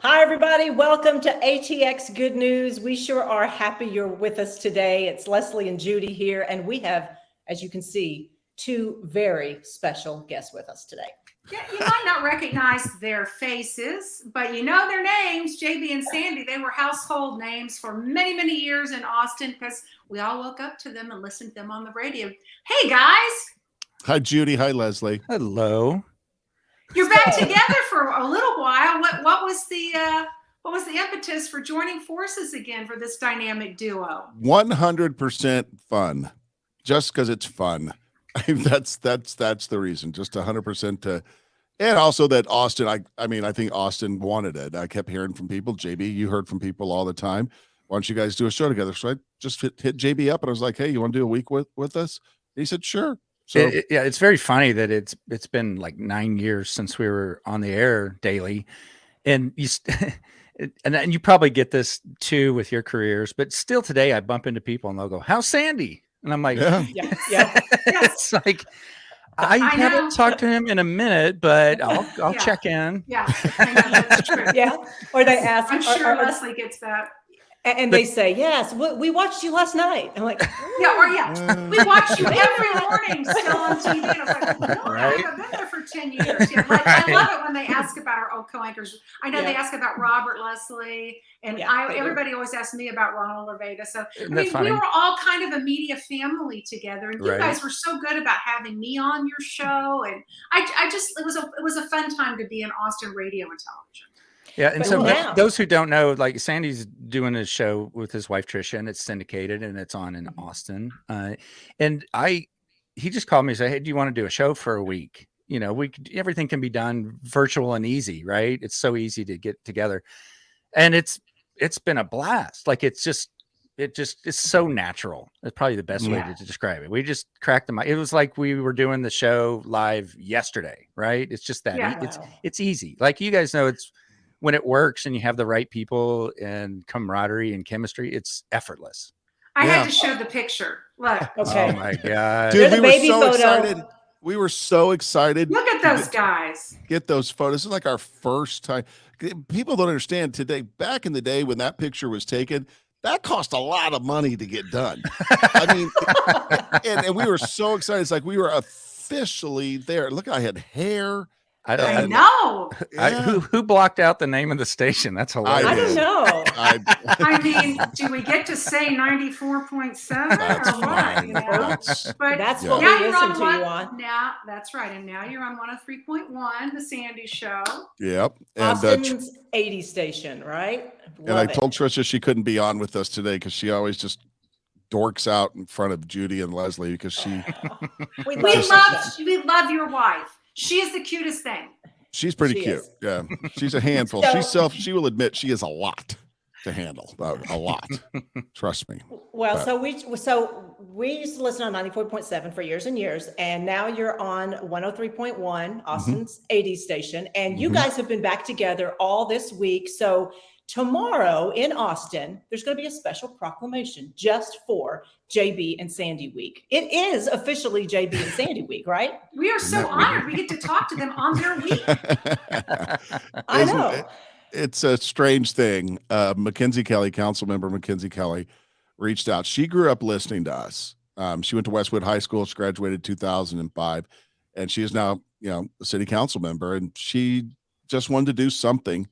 Hi, everybody. Welcome to ATX Good News. We sure are happy you're with us today. It's Leslie and Judy here, and we have, as you can see, two very special guests with us today. Yeah, you might not recognize their faces, but you know their names. JB and Sandy, they were household names for many, many years in Austin because we all woke up to them and listened to them on the radio. Hey, guys. Hi, Judy. Hi, Leslie. Hello. You're back together for a little while. What was the impetus for joining forces again for this dynamic duo? 100% fun. Just because it's fun. That's the reason. Just 100% to, and also that Austin. I think Austin wanted it. I kept hearing from people. JB, you heard from people all the time. Why don't you guys do a show together? So I just hit JB up and I was like, hey, you want to do a week with us? And he said, sure. So yeah, it's very funny that it's been like 9 years since we were on the air daily, and and you probably get this too with your careers, but still today I bump into people and they'll go, "How's Sandy?" And I'm like, Yeah. It's like I haven't talked to him in a minute, but I'll check in. Yeah, I know, that's true. Yeah. Or they ask, I'm sure Leslie gets that. and they say, yes, we watched you last night. I'm like, we watch you every morning still on TV. And I was like, no, I haven't been there for 10 years. Yeah, I love it when they ask about our old co-anchors. I know they ask about Robert Leslie, and everybody always asks me about Ronald Leveda. So we were all kind of a media family together, and you guys were so good about having me on your show, and it was a fun time to be in Austin radio and television. Yeah, and those who don't know, like Sandy's doing a show with his wife Trisha, and it's syndicated and it's on in Austin. And he just called me and said, "Hey, do you want to do a show for a week? You know, everything can be done virtual and easy, right? It's so easy to get together, and it's been a blast. Like it's so natural. It's probably the best way to describe it. We just cracked the mic. It was like we were doing the show live yesterday, right? It's just that it's easy. Like you guys know, it's when it works and you have the right people and camaraderie and chemistry, it's effortless. I had to show the picture. Look. Okay. Oh my God. Dude, we were so excited. We were so excited. Look at those guys. Get those photos. This is like our first time. People don't understand today. Back in the day when that picture was taken, that cost a lot of money to get done. I mean, and we were so excited. It's like we were officially there. Look, I had hair. I know. Who blocked out the name of the station? That's hilarious. I don't know. I mean, do we get to say 94.7 or what? You know? But that's what we listen to you on. Now, that's right. And now you're on 103.1, the Sandy Show. Yep. And Austin's 80 station, right? And I told Trisha she couldn't be on with us today because she always just dorks out in front of Judy and Leslie because she. we love your wife. She is the cutest thing. She's pretty cute. Yeah. She's a handful. She will admit she is a lot to handle. A lot. Trust me. Well, so we used to listen on 94.7 for years and years, and now you're on 103.1, Austin's 80 station, and you guys have been back together all this week. So tomorrow in Austin, there's going to be a special proclamation just for JB and Sandy Week. It is officially JB and Sandy Week, right? We are so honored. We get to talk to them on their week. I know. It's a strange thing. Mackenzie Kelly, council member Mackenzie Kelly, reached out. She grew up listening to us. She went to Westwood High School. She graduated in 2005, and she is now, a city council member. And she just wanted to do something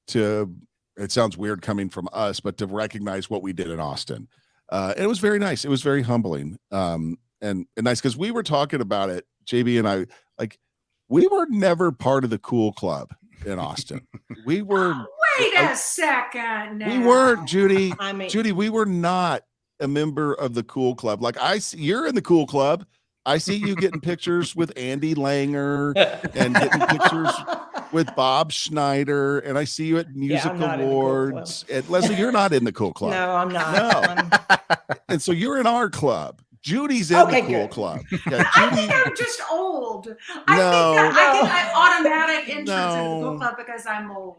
to. It sounds weird coming from us, but to recognize what we did in Austin. And it was very nice. It was very humbling and nice because we were talking about it, JB and I, like we were never part of the cool club in Austin. We were. Wait a second. Now. We weren't, Judy. Judy, we were not a member of the cool club. Like you're in the cool club. I see you getting pictures with Andy Langer and getting pictures with Bob Schneider, and I see you at music awards. And Leslie, you're not in the cool club. No, I'm not. No. And so you're in our club. Judy's in the cool club. Yeah, I think I'm just old. I think I automatic entrance into the cool club because I'm old.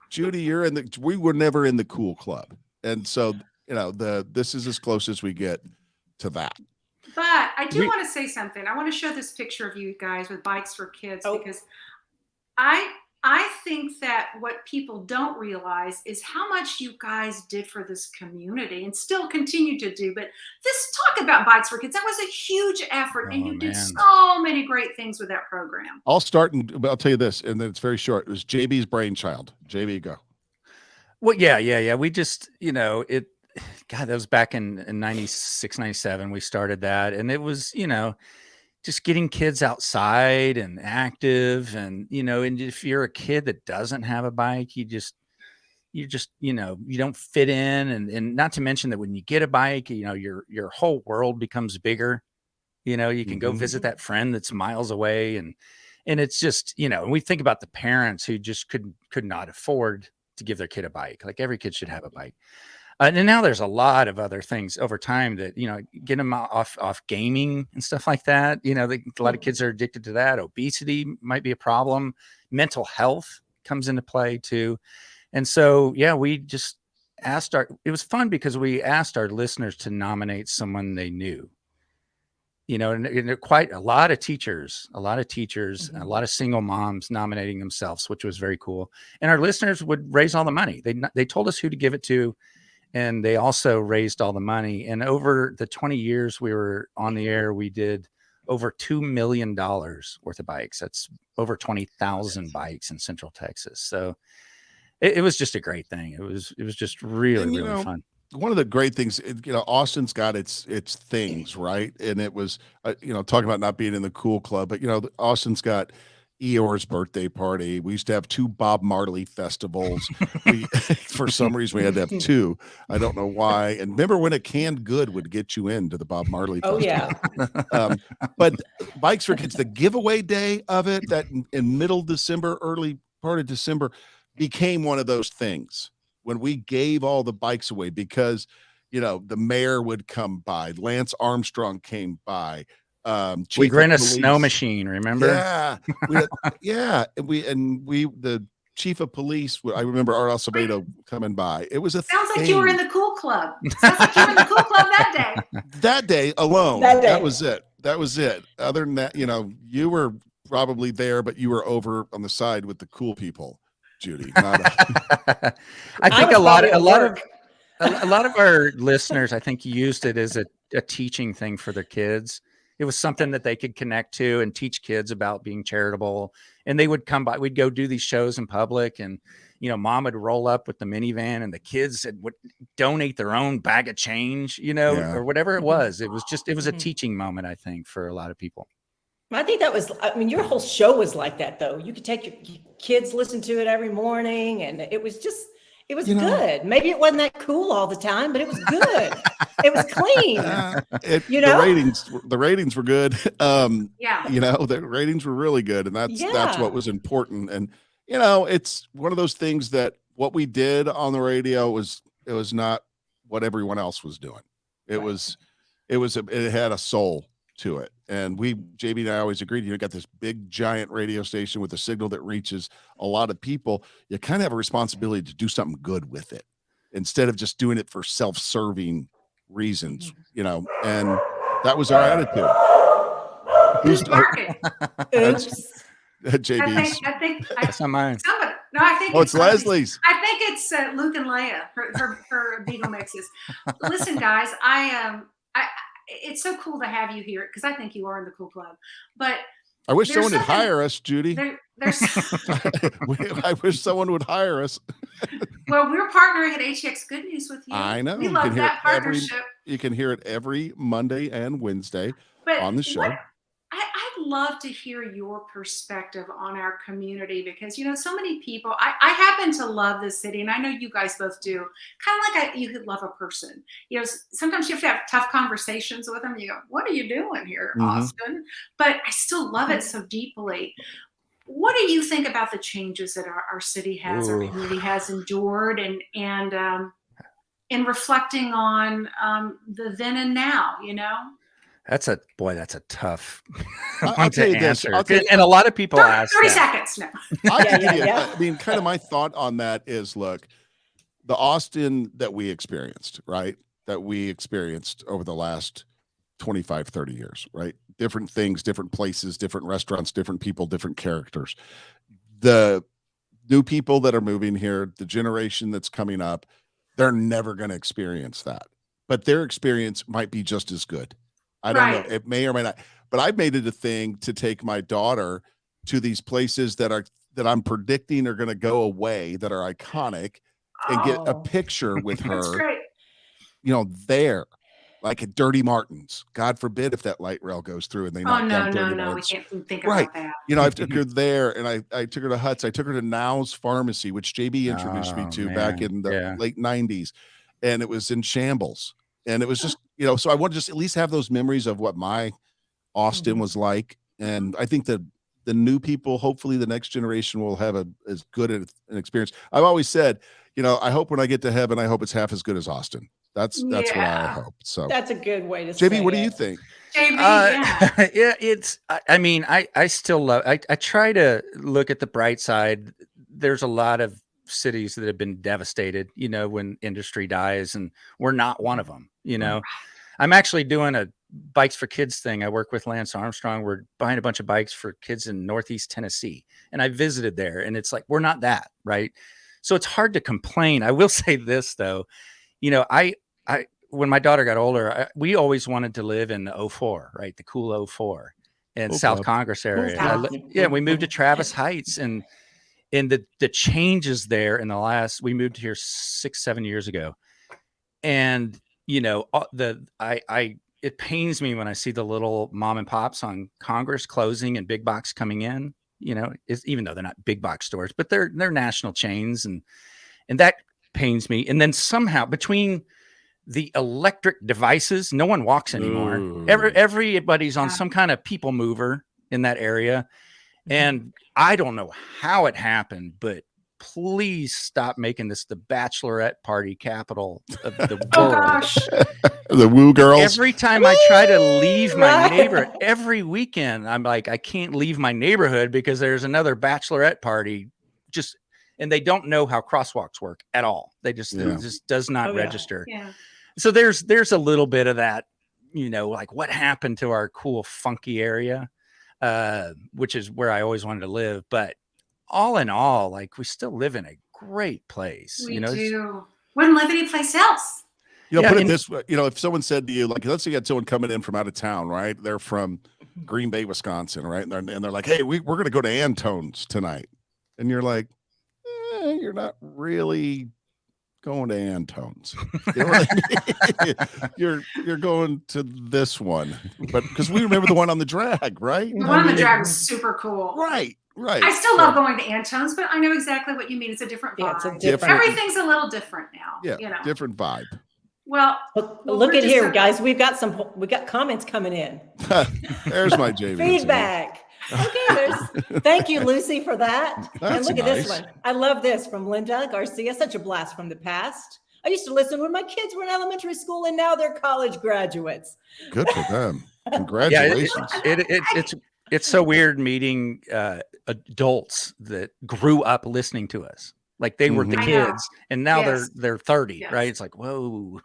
Judy, we were never in the cool club. And so, this is as close as we get to that. But I do want to say something. I want to show this picture of you guys with Bikes for Kids because I think that what people don't realize is how much you guys did for this community and still continue to do. But this talk about Bikes for Kids, that was a huge effort, and Oh, you did man. so many great things with that program. I'll start and I'll tell you this, and then it's very short. It was JB's brainchild. JB, go. Well, yeah. We just, God, that was back in 96, 97. We started that. And it was, just getting kids outside and active. And, and if you're a kid that doesn't have a bike, you don't fit in. And not to mention that when you get a bike, your whole world becomes bigger. You can go visit that friend that's miles away. And it's just, we think about the parents who just could not afford to give their kid a bike. Like every kid should have a bike. And now there's a lot of other things over time that, get them off gaming and stuff like that. A lot of kids are addicted to that. Obesity might be a problem. Mental health comes into play too. And so, yeah, we just it was fun because we asked our listeners to nominate someone they knew. And quite a lot of teachers, a lot of single moms nominating themselves, which was very cool. And our listeners would raise all the money. They told us who to give it to, and they also raised all the money. And over the 20 years we were on the air, we did over $2 million worth of bikes. That's over 20,000 bikes in Central Texas. So it was just a great thing. It was just really fun. One of the great things, Austin's got its things, right? And it was, talking about not being in the cool club, but Austin's got Eeyore's birthday party. We used to have 2 Bob Marley festivals. For some reason, we had to have 2. I don't know why. And remember when a canned good would get you into the Bob Marley festival? Yeah. But Bikes for Kids, the giveaway day of it, that in middle December, early part of December, became one of those things when we gave all the bikes away because, the mayor would come by. Lance Armstrong came by. We'd rent a snow machine, remember? Yeah. The chief of police, I remember Art Acevedo coming by. It was Sounds like you were in the cool club. Sounds like you were in the cool club that day. That day alone. That was it. Other than that, you were probably there, but you were over on the side with the cool people, Judy. I think a lot of our listeners, I think, used it as a teaching thing for their kids. It was something that they could connect to and teach kids about being charitable. And they would come by, we'd go do these shows in public, and, mom would roll up with the minivan and the kids would donate their own bag of change, or whatever it was. It was a teaching moment, I think, for a lot of people. I think your whole show was like that, though. You could take your kids, listen to it every morning, and it was good. Maybe it wasn't that cool all the time, but it was good. It was clean. The ratings were good. The ratings were really good, and that's what was important. And it's one of those things that what we did on the radio was not what everyone else was doing. It had a soul to it. And JB and I always agreed, you got this big giant radio station with a signal that reaches a lot of people. You kind of have a responsibility to do something good with it instead of just doing it for self-serving reasons, and that was our attitude. Who's barking? Oops. JB's. I think that's not mine. Somebody. No, I think it's Leslie's. I think it's Luke and Leia. Her Beagle mixes. Listen, guys, it's so cool to have you here because I think you are in the cool club. But I wish someone would hire us, Judy. I wish someone would hire us. Well, we're partnering at HX Good News with you. I know. We love that partnership. You can hear it every Monday and Wednesday on the show. I'd love to hear your perspective on our community because, so many people, I happen to love this city, and I know you guys both do, kind of like you could love a person. Sometimes you have to have tough conversations with them. You go, what are you doing here, Austin? But I still love it so deeply. What do you think about the changes that our city has, our community has endured, and in reflecting on the then and now, That's a tough one to answer. And a lot of people ask 30 seconds now. I mean, kind of my thought on that is, look, the Austin that we experienced, right? That we experienced over the last 25, 30 years, right? Different things, different places, different restaurants, different people, different characters. The new people that are moving here, the generation that's coming up, they're never going to experience that, but their experience might be just as good. I don't know. Right. It may or may not, but I've made it a thing to take my daughter to these places that I'm predicting are going to go away, that are iconic, and get a Oh. picture with That's her, great. there, like at Dirty Martin's. God forbid if that light rail goes through and they Oh, knock down Dirty no. We Martin's. can't think Right. about that. I took her there, and I took her to Huts. I took her to Now's Pharmacy, which JB introduced me to back in the late 90s. And it was in shambles. And it was just, so I want to just at least have those memories of what my Austin was like. And I think that the new people, hopefully the next generation, will have as good an experience. I've always said, I hope when I get to heaven, I hope it's half as good as Austin. That's what I hope. So that's a good way to say JB, what do it. you think? JB, Yeah, I still love, I try to look at the bright side. There's a lot of cities that have been devastated, when industry dies, and we're not one of them. I'm actually doing a bikes for kids thing. I work with Lance Armstrong. We're buying a bunch of bikes for kids in Northeast Tennessee. And I visited there, and it's like, we're not that, right? So it's hard to complain. I will say this though, I when my daughter got older, we always wanted to live in the 04, right? The cool 04 in South Congress area. We moved to Travis Heights, and the changes there in the last, we moved here 6-7 years ago. And, it pains me when I see the little mom and pops on Congress closing and big box coming in, even though they're not big box stores, but they're national chains. And that pains me. And then somehow between the electric devices, no one walks anymore. Everybody's on some kind of people mover in that area. And I don't know how it happened, but please stop making this the bachelorette party capital of the world. Oh gosh. The woo girls. Every time I try to leave my neighborhood, every weekend, I'm like, I can't leave my neighborhood because there's another bachelorette party. And they don't know how crosswalks work at all. It just does not register. Yeah. So there's a little bit of that, like what happened to our cool, funky area, which is where I always wanted to live. But all in all, like, we still live in a great place. We do. Wouldn't live anyplace else. Put it this way, if someone said to you, like, let's say you had someone coming in from out of town, right? They're from Green Bay, Wisconsin, right? And they're like, hey, we're going to go to Antone's tonight. And you're like, you're not really going to Antone's. You're going to this one, but because we remember the one on the drag, right? The one on the drag was super cool. Right. I still love going to Antone's, but I know exactly what you mean. It's a different vibe. Yeah, it's a different. Everything's a little different now. Yeah, different vibe. Well, look at here, guys. We got comments coming in. There's my JV feedback. Okay, thank you, Lucy, for that. And look at this one. I love this from Linda Garcia. Such a blast from the past. I used to listen when my kids were in elementary school, and now they're college graduates. Good for them. Congratulations. It's so weird meeting adults that grew up listening to us. Like they were the kids, and now they're 30, right? It's like, whoa.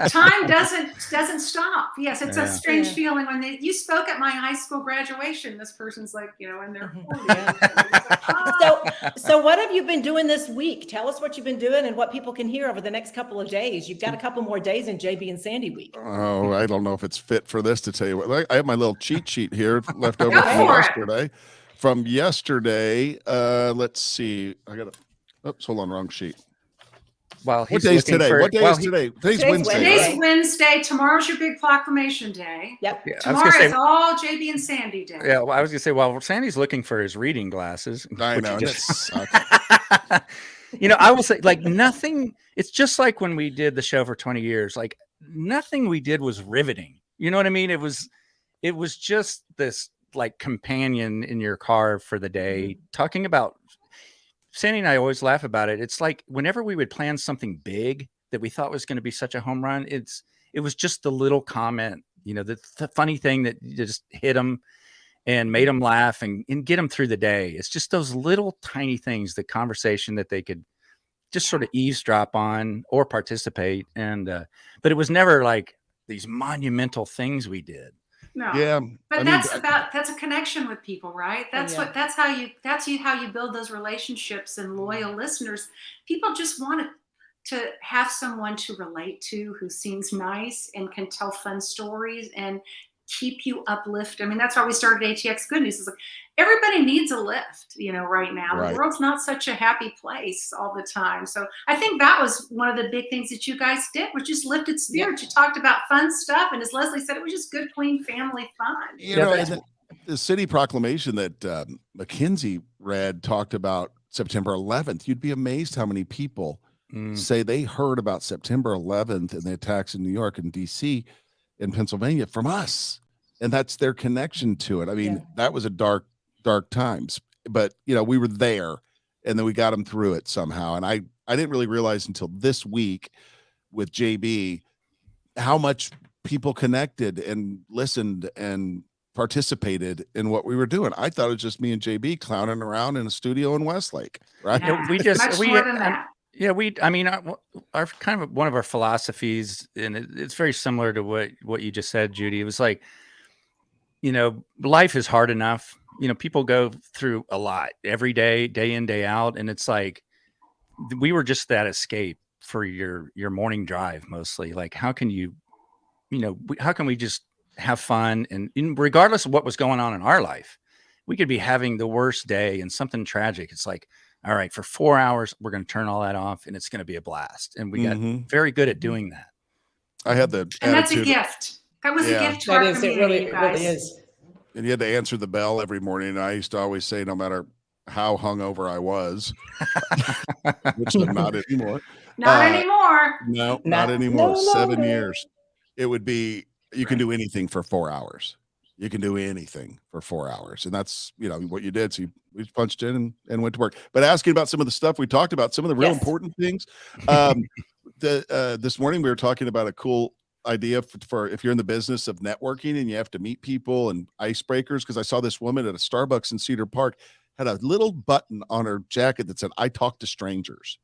Time doesn't stop. Yes, it's a strange feeling when you spoke at my high school graduation. This person's like, in their 40s. So what have you been doing this week? Tell us what you've been doing and what people can hear over the next couple of days. You've got a couple more days in JB and Sandy week. Oh, I don't know if it's fit for this to tell you what. I have my little cheat sheet here left over from yesterday. From yesterday, let's see. I got hold on, wrong sheet. What day is today? What day is today? Today's Wednesday. Today's Wednesday. Tomorrow's your big proclamation day. Yep. Yeah, tomorrow is all JB and Sandy day. Yeah, well, I was gonna say, Sandy's looking for his reading glasses. I know. I will say, like, nothing. It's just like when we did the show for 20 years. Like, nothing we did was riveting. You know what I mean? It was just this, like, companion in your car for the day, talking about. Sandy and I always laugh about it. It's like whenever we would plan something big that we thought was going to be such a home run, it was just the little comment, the funny thing that just hit them and made them laugh and get them through the day. It's just those little tiny things, the conversation that they could just sort of eavesdrop on or participate. And but it was never like these monumental things we did. No. Yeah. But I mean, that's a connection with people, right? That's how you build those relationships and loyal listeners. People just want to have someone to relate to who seems nice and can tell fun stories and keep you uplifted. I mean, that's why we started ATX Good News. It's like everybody needs a lift, right now. Right. The world's not such a happy place all the time. So I think that was one of the big things that you guys did, was just lifted spirits. You talked about fun stuff. And as Leslie said, it was just good, clean family fun. and the city proclamation that Mackenzie read talked about September 11th. You'd be amazed how many people say they heard about September 11th and the attacks in New York and DC and Pennsylvania from us. And that's their connection to it. I mean, that was a dark times, but we were there, and then we got them through it somehow. And I didn't really realize until this week with JB how much people connected and listened and participated in what we were doing. I thought it was just me and JB clowning around in a studio in Westlake, right? Yeah, more than that. Our kind of one of our philosophies, and it's very similar to what you just said, Judy. It was like, life is hard enough. People go through a lot every day, day in, day out. And it's like, we were just that escape for your morning drive, mostly. Like, how can how can we just have fun? And regardless of what was going on in our life, we could be having the worst day and something tragic. It's like, all right, for 4 hours, we're going to turn all that off and it's going to be a blast. And we got very good at doing that. I had the and that's a gift. That was a gift to our community, you guys. It really is. And you had to answer the bell every morning. And I used to always say, no matter how hungover I was, which I'm not anymore. Not anymore. No, not anymore. No 7 years. It would be, you can do anything for 4 hours. You can do anything for 4 hours. And that's, what you did. So we punched in and went to work. But asking about some of the stuff we talked about, some of the real important things. This morning we were talking about a cool idea for if you're in the business of networking and you have to meet people and icebreakers. Because I saw this woman at a Starbucks in Cedar Park had a little button on her jacket that said, "I talk to strangers."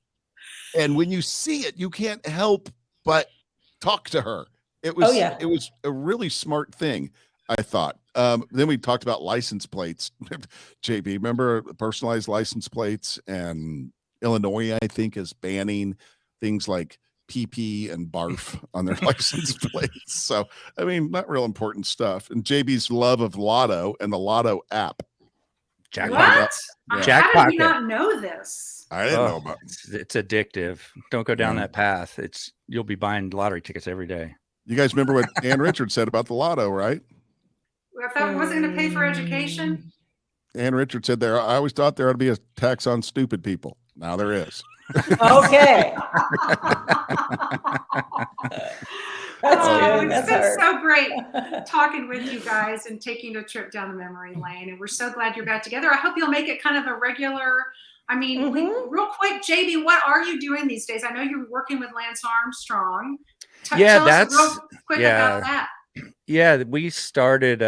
And when you see it, you can't help but talk to her. It was it was a really smart thing, I thought. Then we talked about license plates. JB, remember personalized license plates? And Illinois, I think, is banning things like PP and barf on their license plates. So, I mean, not real important stuff. And JB's love of Lotto and the Lotto app. What? Jackpot. How did we not know this? I didn't know about it. It's addictive. Don't go down that path. You'll be buying lottery tickets every day. You guys remember what Ann Richards said about the Lotto, right? If that wasn't going to pay for education. Ann Richards said I always thought there ought to be a tax on stupid people. Now there is. Okay. It's been so great talking with you guys and taking a trip down the memory lane. And we're so glad you're back together. I hope you'll make it kind of a regular. I mean, real quick, JB, what are you doing these days? I know you're working with Lance Armstrong. Tell us real quick about that. Yeah, we started,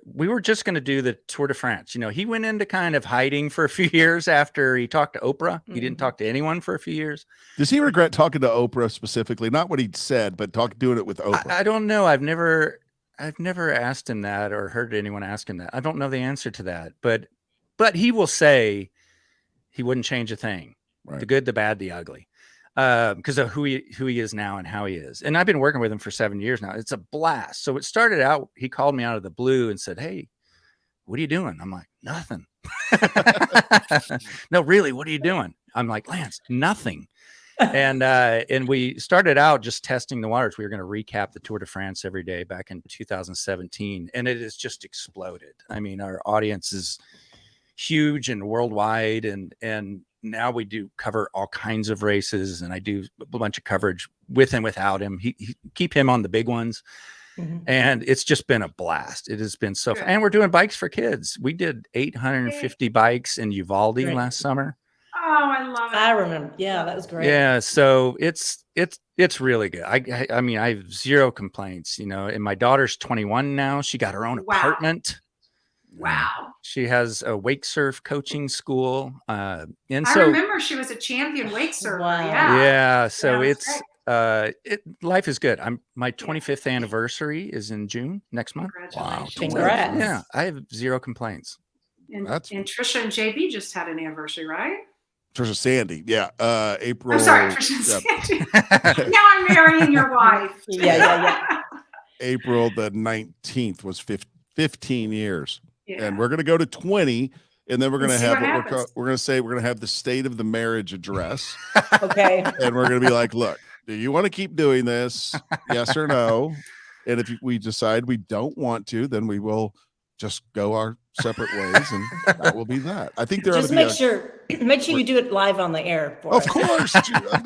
we were just going to do the Tour de France. He went into kind of hiding for a few years after he talked to Oprah. He didn't talk to anyone for a few years. Does he regret talking to Oprah specifically? Not what he'd said, but doing it with Oprah. I don't know. I've never asked him that or heard anyone ask him that. I don't know the answer to that, but he will say he wouldn't change a thing. Right. The good, the bad, the ugly. Because of who he is now and how he is. And I've been working with him for 7 years now. It's a blast. So it started out, he called me out of the blue and said, "Hey, what are you doing?" I'm like, "Nothing." "No, really, what are you doing?" I'm like, "Lance, nothing." And we started out just testing the waters. We were going to recap the Tour de France every day back in 2017. And it has just exploded. I mean, our audience is huge and worldwide, and now we do cover all kinds of races, and I do a bunch of coverage with and without him. He keep him on the big ones. And it's just been a blast. It has been so fun. And we're doing bikes for kids. We did 850 bikes in Uvalde last summer. Oh, I love it. I remember. Yeah, that was great. Yeah. So it's really good. I mean, I have zero complaints, and my daughter's 21 now. She got her own apartment. Wow. She has a wake surf coaching school. I remember she was a champion wake surfer. Wow. Yeah. So it's Life is good. My 25th anniversary is in June next month. Congratulations. Congrats. Yeah, I have zero complaints. And That's- Trisha and JB just had an anniversary, right? Trisha Sandy. Yeah. April. I'm sorry, Trisha and Sandy. Now I'm marrying your wife. Yeah. April the 19th was 15 years. Yeah. And we're going to go to 20. And then we're going to see have what what happens. we're going to say. We're going to have the state of the marriage address. Okay. And we're going to be like, look, do you want to keep doing this? Yes or no? And if we decide we don't want to, then we will just go our separate ways, and that will be that. I think there ought Just to be make sure you do it live on the air for Of us. course,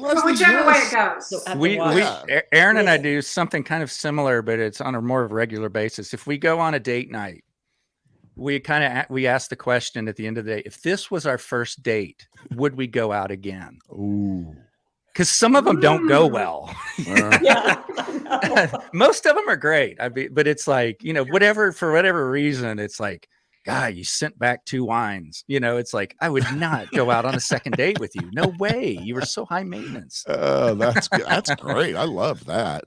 Leslie, Whichever way yes. it goes. So have to watch. Aaron and I Yes. do something kind of similar, but it's on a more regular basis. If we go on a date night, we ask the question at the end of the day, if this was our first date, would we go out again? Ooh. Because some of them don't go well. Yeah. I know. Most of them are great. But it's like, for whatever reason, it's like, God, you sent back 2 wines. It's like, I would not go out on a second date with you. No way. You were so high maintenance. That's good. That's great. I love that.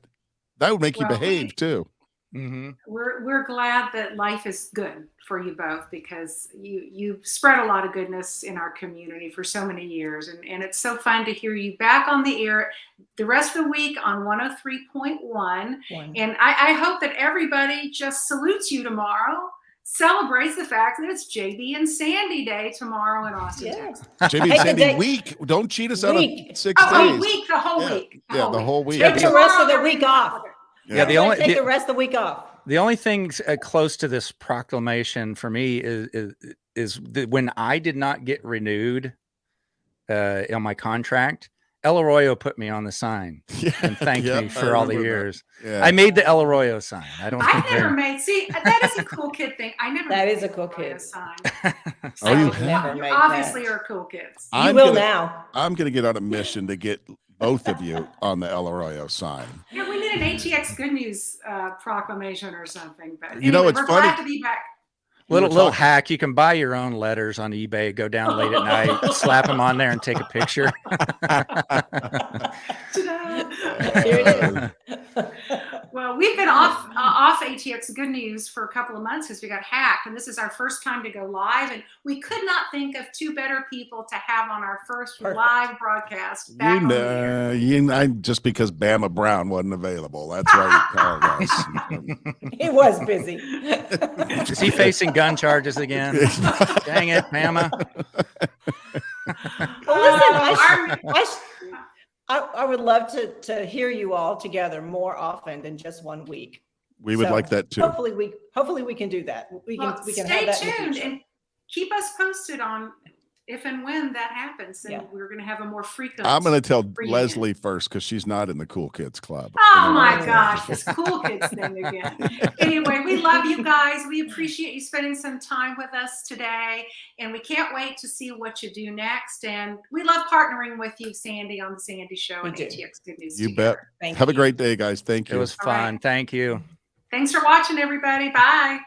That would make you Well, behave too. Mm-hmm. We're glad that life is good for you both, because you spread a lot of goodness in our community for so many years, and it's so fun to hear you back on the air the rest of the week on 103.1. And I hope that everybody just salutes you tomorrow, celebrates the fact that it's JB and Sandy Day tomorrow in Austin, Texas. JB and Hey, Sandy today- week. Don't cheat us out of Week. 6 Oh, days. the whole Yeah. week. Yeah, the whole week. Take the rest of the Tomorrow, week off. Yeah, Take the rest of the week off. The only thing close to this proclamation for me is when I did not get renewed on my contract, El Arroyo put me on the sign and thanked me for all the years. Yeah. I made the El Arroyo sign. I don't I think never made. See, that is a cool kid thing. I never. That made is a the cool Arroyo kid. sign. Oh, you I've never You made obviously that. are cool kids. You I'm will gonna- now. I'm going to get on a mission to get both of you on the El Arroyo sign. Yeah, we need an ATX Good News proclamation or something. But You know, anyway, it's we're funny. glad to be back. little talking- hack. You can buy your own letters on eBay, go down late at night, slap them on there and take a picture. Ta-da. Here it is. Well, we've been off ATX Good News for a couple of months because we got hacked, and this is our first time to go live, and we could not think of 2 better people to have on our first Perfect. live broadcast. Back on the air. Just because Bama Brown wasn't available. That's why you called us. He was busy. Is he facing gun charges again? Dang it, Bama. Well, listen, I would love to hear you all together more often than just 1 week. We would So, like that too. Hopefully we can do that. We can Stay have that in the tuned future. and keep us posted on if and when that happens, and Yeah. we're going to have a more frequent. I'm going to tell reunion. Leslie first because she's not in the Cool Kids Club. Oh my gosh, this cool kids thing again. Anyway, we love you guys. We appreciate you spending some time with us today, and we can't wait to see what you do next. And we love partnering with you, Sandy, on the Sandy Show We and do. ATX Good News. You together. bet. Thank Have a you. great day, guys. Thank It you. was All right. fun. Thank you. Thanks for watching, everybody. Bye.